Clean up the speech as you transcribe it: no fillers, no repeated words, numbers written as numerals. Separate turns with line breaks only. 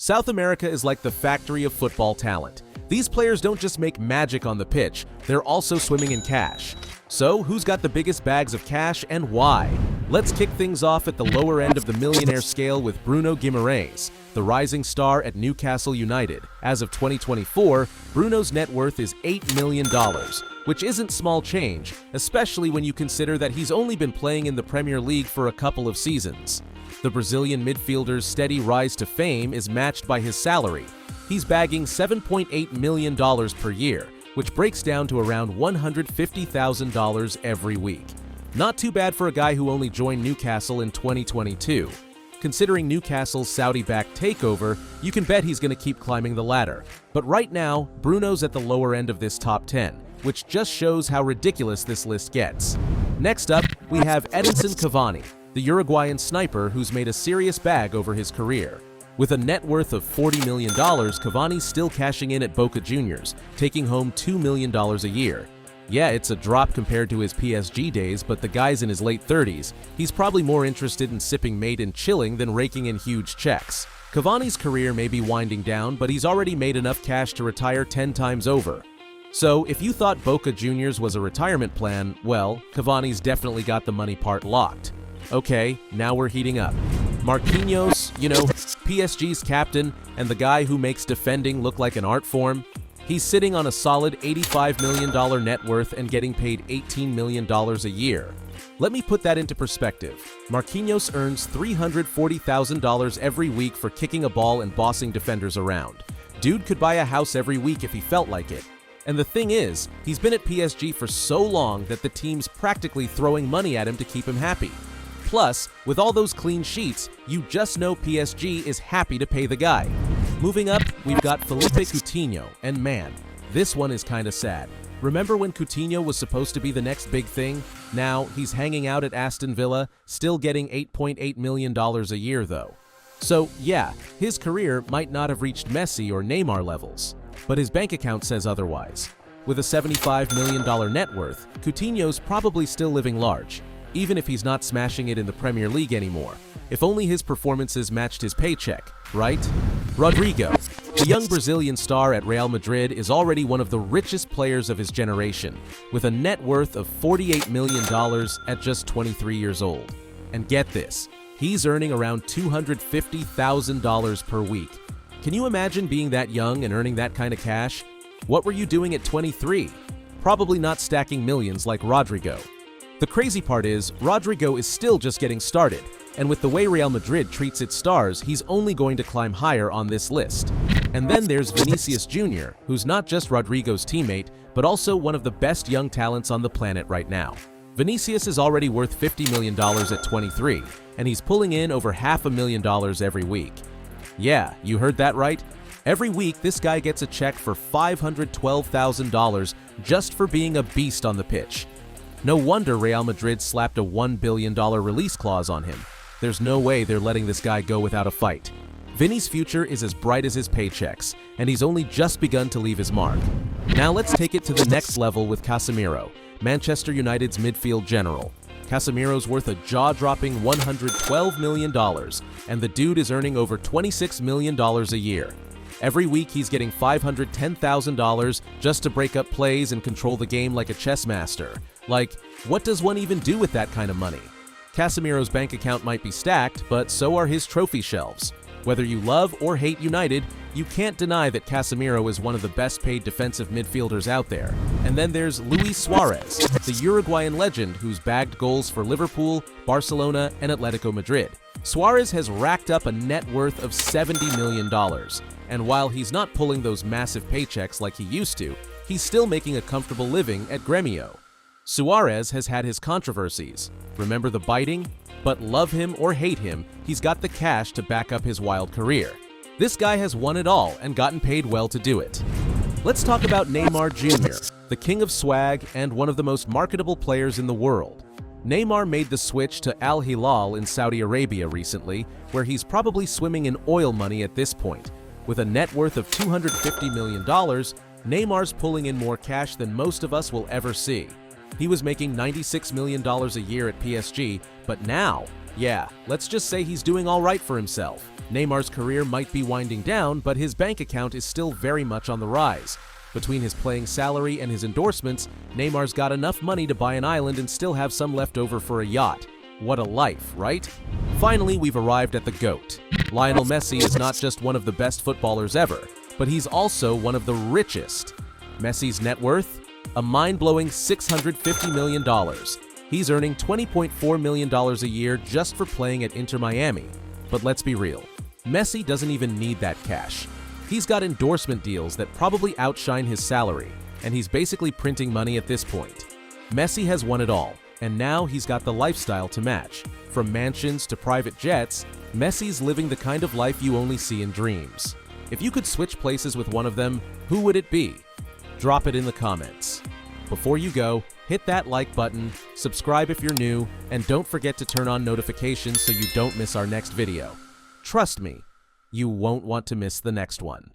South America is like the factory of football talent. These players don't just make magic on the pitch, they're also swimming in cash. So, who's got the biggest bags of cash and why? Let's kick things off at the lower end of the millionaire scale with Bruno Guimaraes, the rising star at Newcastle United. As of 2024, Bruno's net worth is $8 million, which isn't small change, especially when you consider that he's only been playing in the Premier League for a couple of seasons. The Brazilian midfielder's steady rise to fame is matched by his salary. He's bagging $7.8 million per year, which breaks down to around $150,000 every week. Not too bad for a guy who only joined Newcastle in 2022. Considering Newcastle's Saudi-backed takeover, you can bet he's going to keep climbing the ladder. But right now, Bruno's at the lower end of this top 10, which just shows how ridiculous this list gets. Next up, we have Edinson Cavani, the Uruguayan sniper who's made a serious bag over his career. With a net worth of $40 million, Cavani's still cashing in at Boca Juniors, taking home $2 million a year. Yeah, it's a drop compared to his PSG days, but the guy's in his late 30s. He's probably more interested in sipping mate and chilling than raking in huge checks. Cavani's career may be winding down, but he's already made enough cash to retire 10 times over. So, if you thought Boca Juniors was a retirement plan, well, Cavani's definitely got the money part locked. Okay, now we're heating up. Marquinhos, PSG's captain and the guy who makes defending look like an art form, he's sitting on a solid $85 million net worth and getting paid $18 million a year. Let me put that into perspective. Marquinhos earns $340,000 every week for kicking a ball and bossing defenders around. Dude could buy a house every week if he felt like it. And the thing is, he's been at PSG for so long that the team's practically throwing money at him to keep him happy. Plus, with all those clean sheets, you just know PSG is happy to pay the guy. Moving up, we've got Felipe Coutinho, and man, this one is kinda sad. Remember when Coutinho was supposed to be the next big thing? Now, he's hanging out at Aston Villa, still getting $8.8 million a year though. So yeah, his career might not have reached Messi or Neymar levels, but his bank account says otherwise. With a $75 million net worth, Coutinho's probably still living large, even if he's not smashing it in the Premier League anymore. If only his performances matched his paycheck, right? Rodrigo, the young Brazilian star at Real Madrid, is already one of the richest players of his generation, with a net worth of $48 million at just 23 years old. And get this, he's earning around $250,000 per week. Can you imagine being that young and earning that kind of cash? What were you doing at 23? Probably not stacking millions like Rodrigo. The crazy part is, Rodrigo is still just getting started, and with the way Real Madrid treats its stars, he's only going to climb higher on this list. And then there's Vinicius Jr., who's not just Rodrigo's teammate, but also one of the best young talents on the planet right now. Vinicius is already worth $50 million at 23, and he's pulling in over $500,000 every week. Yeah, you heard that right. Every week, this guy gets a check for $512,000 just for being a beast on the pitch. No wonder Real Madrid slapped a $1 billion release clause on him. There's no way they're letting this guy go without a fight. Vinny's future is as bright as his paychecks, and he's only just begun to leave his mark. Now let's take it to the next level with Casemiro, Manchester United's midfield general. Casemiro's worth a jaw-dropping $112 million, and the dude is earning over $26 million a year. Every week he's getting $510,000 just to break up plays and control the game like a chess master. Like, what does one even do with that kind of money? Casemiro's bank account might be stacked, but so are his trophy shelves. Whether you love or hate United, you can't deny that Casemiro is one of the best-paid defensive midfielders out there. And then there's Luis Suarez, the Uruguayan legend who's bagged goals for Liverpool, Barcelona, and Atletico Madrid. Suarez has racked up a net worth of $70 million, and while he's not pulling those massive paychecks like he used to, he's still making a comfortable living at Gremio. Suarez has had his controversies. Remember the biting? But love him or hate him, he's got the cash to back up his wild career. This guy has won it all and gotten paid well to do it. Let's talk about Neymar Jr., the king of swag and one of the most marketable players in the world. Neymar made the switch to Al-Hilal in Saudi Arabia recently, where he's probably swimming in oil money at this point. With a net worth of $250 million, Neymar's pulling in more cash than most of us will ever see. He was making $96 million a year at PSG, but now Yeah, let's just say he's doing all right for himself. Neymar's career might be winding down, but his bank account is still very much on the rise. Between his playing salary and his endorsements, Neymar's got enough money to buy an island and still have some left over for a yacht. What a life, right? Finally, we've arrived at the GOAT. Lionel Messi is not just one of the best footballers ever, but he's also one of the richest. Messi's net worth? A mind-blowing $650 million. He's earning $20.4 million a year just for playing at Inter Miami. But let's be real, Messi doesn't even need that cash. He's got endorsement deals that probably outshine his salary, and he's basically printing money at this point. Messi has won it all, and now he's got the lifestyle to match. From mansions to private jets, Messi's living the kind of life you only see in dreams. If you could switch places with one of them, who would it be? Drop it in the comments. Before you go, hit that like button, subscribe if you're new, and don't forget to turn on notifications so you don't miss our next video. Trust me, you won't want to miss the next one.